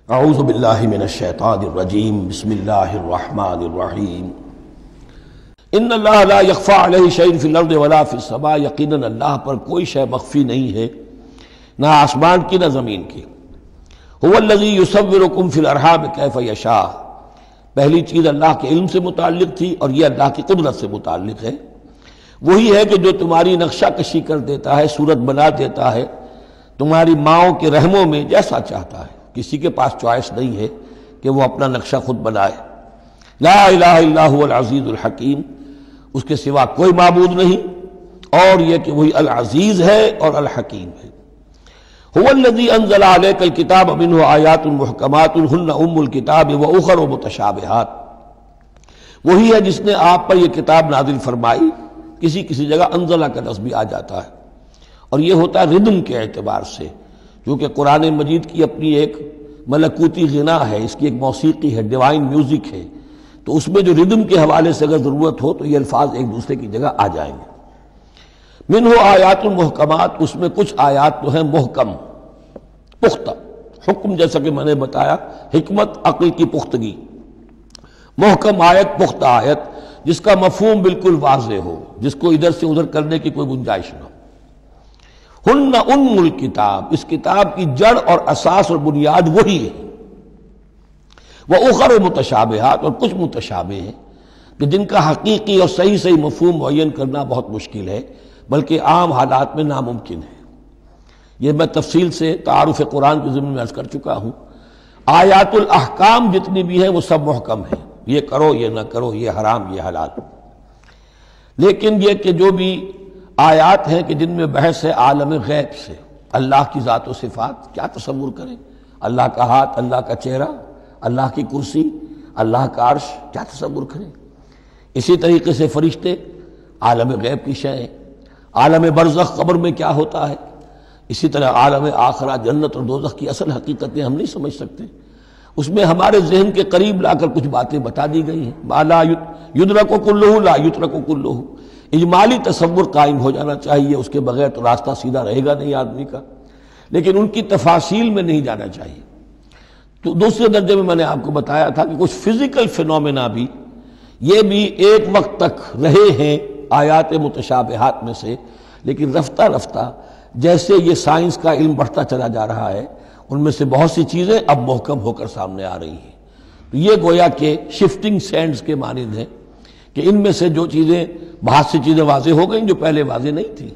اعوذ باللہ من الشیطان الرجیم بسم اللہ الرحمن الرحیم ان اللہ لا یخفی علیہ شیء فی الارض ولا فی السماء، یقیناً اللہ پر کوئی شے مخفی نہیں ہے، نہ آسمان کی نہ زمین کی۔ هو الذی یصورکم فی الارحام کیف یشاء، پہلی چیز اللہ کے علم سے متعلق تھی اور یہ اللہ کی قدرت سے متعلق ہے۔ وہی ہے کہ جو تمہاری نقشہ کشی کر دیتا ہے، صورت بنا دیتا ہے تمہاری ماؤں کے رحموں میں جیسا چاہتا ہے۔ کسی کے پاس چوائس نہیں ہے کہ وہ اپنا نقشہ خود بنائے۔ لا الہ الا هو العزیز الحکیم، اس کے سوا کوئی معبود نہیں، اور یہ کہ وہی العزیز ہے اور الحکیم ہے۔ هو الذی انزل علیک الکتاب منہ آیات محکمات ہن ام الکتاب واخر متشابہات، وہی ہے جس نے آپ پر یہ کتاب نازل فرمائی۔ کسی جگہ انزلہ کا لفظ بھی آ جاتا ہے، اور یہ ہوتا ہے ردم کے اعتبار سے، کیونکہ قرآن مجید کی اپنی ایک ملکوتی غنا ہے، اس کی ایک موسیقی ہے، ڈیوائن میوزک ہے، تو اس میں جو ردم کے حوالے سے اگر ضرورت ہو تو یہ الفاظ ایک دوسرے کی جگہ آ جائیں گے۔ منہ آیات محکمات، اس میں کچھ آیات تو ہیں محکم، پختہ۔ حکم جیسا کہ میں نے بتایا، حکمت عقل کی پختگی۔ محکم آیت، پختہ آیت، جس کا مفہوم بالکل واضح ہو، جس کو ادھر سے ادھر کرنے کی کوئی گنجائش نہ ہو۔ ہن ام الکتاب، اس کتاب کی جڑ اور اساس اور بنیاد وہی ہے۔ وَأُخَرُ متشابہات، اور کچھ متشابہ ہیں کہ جن کا حقیقی اور صحیح مفہوم معین کرنا بہت مشکل ہے، بلکہ عام حالات میں ناممکن ہے۔ یہ میں تفصیل سے تعارف قرآن کے ضمن میں عرض کر چکا ہوں۔ آیات الاحکام جتنی بھی ہیں وہ سب محکم ہیں، یہ کرو یہ نہ کرو، یہ حرام یہ حلال۔ لیکن یہ کہ جو بھی آیات ہیں کہ جن میں بحث ہے عالم غیب سے، اللہ کی ذات و صفات، کیا تصور کریں؟ اللہ کا ہاتھ، اللہ کا چہرہ، اللہ کی کرسی، اللہ کا عرش، کیا تصور کریں؟ اسی طریقے سے فرشتے، عالم غیب کی شے ہیں۔ عالم برزخ، قبر میں کیا ہوتا ہے، اسی طرح عالم آخرہ، جنت اور دوزخ کی اصل حقیقتیں ہم نہیں سمجھ سکتے، اس میں ہمارے ذہن کے قریب لا کر کچھ باتیں بتا دی گئی ہیں۔ ما لا یدرک کلہ لا یترک کلہ، اجمالی تصور قائم ہو جانا چاہیے، اس کے بغیر تو راستہ سیدھا رہے گا نہیں آدمی کا، لیکن ان کی تفاصیل میں نہیں جانا چاہیے۔ تو دوسرے درجے میں نے آپ کو بتایا تھا کہ کچھ فزیکل فینومینا بھی، یہ بھی ایک وقت تک رہے ہیں آیات متشابہات میں سے، لیکن رفتہ رفتہ جیسے یہ سائنس کا علم بڑھتا چلا جا رہا ہے، ان میں سے بہت سی چیزیں اب محکم ہو کر سامنے آ رہی ہیں۔ تو یہ گویا کہ شفٹنگ سینڈز کے مانند ہیں کہ ان میں سے جو چیزیں، بہت سی چیزیں واضح ہو گئیں جو پہلے واضح نہیں تھیں،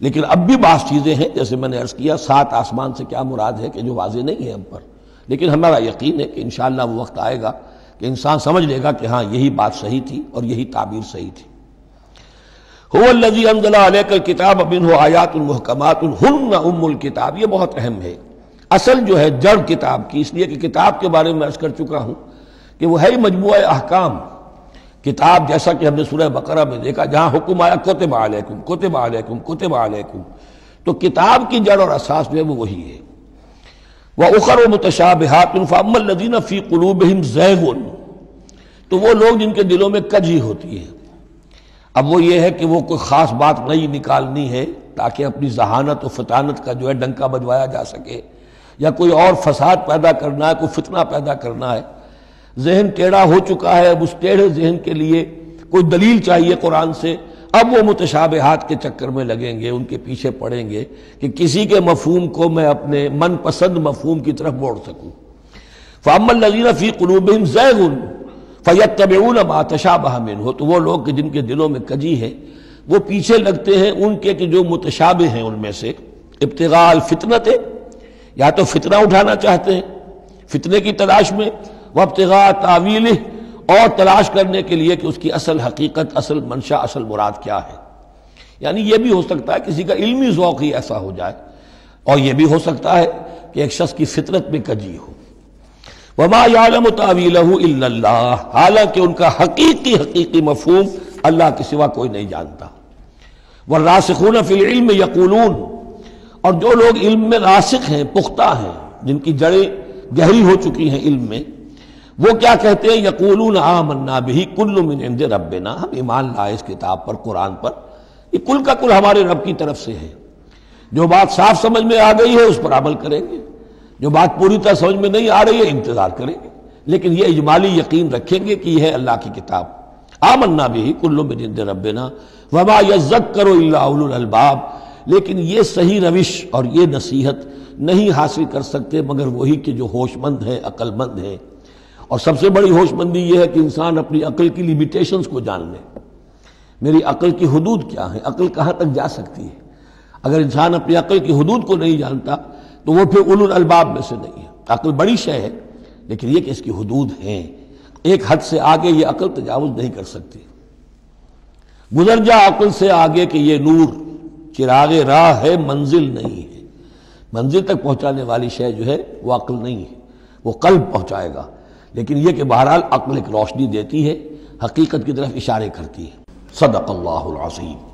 لیکن اب بھی بعض چیزیں ہیں، جیسے میں نے عرض کیا 7 آسمان سے کیا مراد ہے کہ جو واضح نہیں ہے ہم پر، لیکن ہمارا یقین ہے کہ انشاءاللہ وہ وقت آئے گا کہ انسان سمجھ لے گا کہ ہاں یہی بات صحیح تھی اور یہی تعبیر صحیح تھی۔ هو الذی انزل علیک الکتاب منہ آیات محکمات ہن ام الکتاب، یہ بہت اہم ہے۔ اصل جو ہے جڑ کتاب کی، اس لیے کہ کتاب کے بارے میں عرض کر چکا ہوں کہ وہ ہے مجموعہ احکام۔ کتاب جیسا کہ ہم نے سورہ بقرہ میں دیکھا، جہاں حکم آیا کتب علیکم کتب علیکم کتب علیکم، تو کتاب کی جڑ اور اساس جو ہے وہ وہی ہے۔ وَأُخَرُ مُتَشَابِهَاتٌ فَأَمَّا الَّذِينَ فِي قُلُوبِهِمْ زَيْغٌ، تو وہ لوگ جن کے دلوں میں کجی ہوتی ہے۔ اب وہ یہ ہے کہ وہ کوئی خاص بات نئی نکالنی ہے تاکہ اپنی ذہانت و فطانت کا جو ہے ڈنکا بجوایا جا سکے، یا کوئی اور فساد پیدا کرنا ہے، کوئی فتنہ پیدا کرنا ہے، ذہن ٹیڑھا ہو چکا ہے، اب اس ٹیڑھے ذہن کے لیے کوئی دلیل چاہیے قرآن سے، اب وہ متشابہات کے چکر میں لگیں گے، ان کے پیچھے پڑیں گے کہ کسی کے مفہوم کو میں اپنے من پسند مفہوم کی طرف موڑ سکوں۔ فَأَمَّا الَّذِينَ فِي قُلُوبِهِمْ زَيْغٌ فَيَتَّبِعُونَ مَا تَشَابَهَ مِنْهُ، تو وہ لوگ کہ جن کے دلوں میں کجی ہے وہ پیچھے لگتے ہیں ان کے کہ جو متشابہ ہیں ان میں سے، ابتغاء الفتنۃ، یا تو فتنہ اٹھانا چاہتے ہیں فتنے کی تلاش میں، وابتغاء تاویلہ، اور تلاش کرنے کے لیے کہ اس کی اصل حقیقت، اصل منشا، اصل مراد کیا ہے۔ یعنی یہ بھی ہو سکتا ہے کسی کا علمی ذوق ہی ایسا ہو جائے، اور یہ بھی ہو سکتا ہے کہ ایک شخص کی فطرت میں کجی ہو۔ وما یعلم تاویلہ الا اللہ، حالانکہ ان کا حقیقی مفہوم اللہ کے سوا کوئی نہیں جانتا۔ والراسخون فی العلم یقولون، اور جو لوگ علم میں راسخ ہیں، پختہ ہیں، جن کی جڑیں گہری ہو چکی ہیں علم میں، وہ کیا کہتے ہیں؟ یقولون آمنا بہ کل من عند ربنا، ہم ایمان لائے اس کتاب پر، قرآن پر، یہ کل کا کل ہمارے رب کی طرف سے ہے۔ جو بات صاف سمجھ میں آ گئی ہے اس پر عمل کریں گے، جو بات پوری طرح سمجھ میں نہیں آ رہی ہے انتظار کریں گے، لیکن یہ اجمالی یقین رکھیں گے کہ یہ ہے اللہ کی کتاب۔ آمنا بہ کل من عند ربنا وما یذکر الا اولو الالباب، لیکن یہ صحیح روش اور یہ نصیحت نہیں حاصل کر سکتے مگر وہی کہ جو ہوش مند ہے، عقل مند ہے۔ اور سب سے بڑی ہوش مندی یہ ہے کہ انسان اپنی عقل کی لیمیٹیشنز کو جان لے، میری عقل کی حدود کیا ہیں، عقل کہاں تک جا سکتی ہے۔ اگر انسان اپنی عقل کی حدود کو نہیں جانتا تو وہ پھر اولو الالباب میں سے نہیں ہے۔ عقل بڑی شے ہے لیکن یہ کہ اس کی حدود ہیں، ایک حد سے آگے یہ عقل تجاوز نہیں کر سکتی۔ گزر جا عقل سے آگے کہ یہ نور چراغ راہ ہے منزل نہیں ہے۔ منزل تک پہنچانے والی شے جو ہے وہ عقل نہیں ہے، وہ قلب پہنچائے گا، لیکن یہ کہ بہرحال عقل ایک روشنی دیتی ہے، حقیقت کی طرف اشارے کرتی ہے۔ صدق اللہ العظیم۔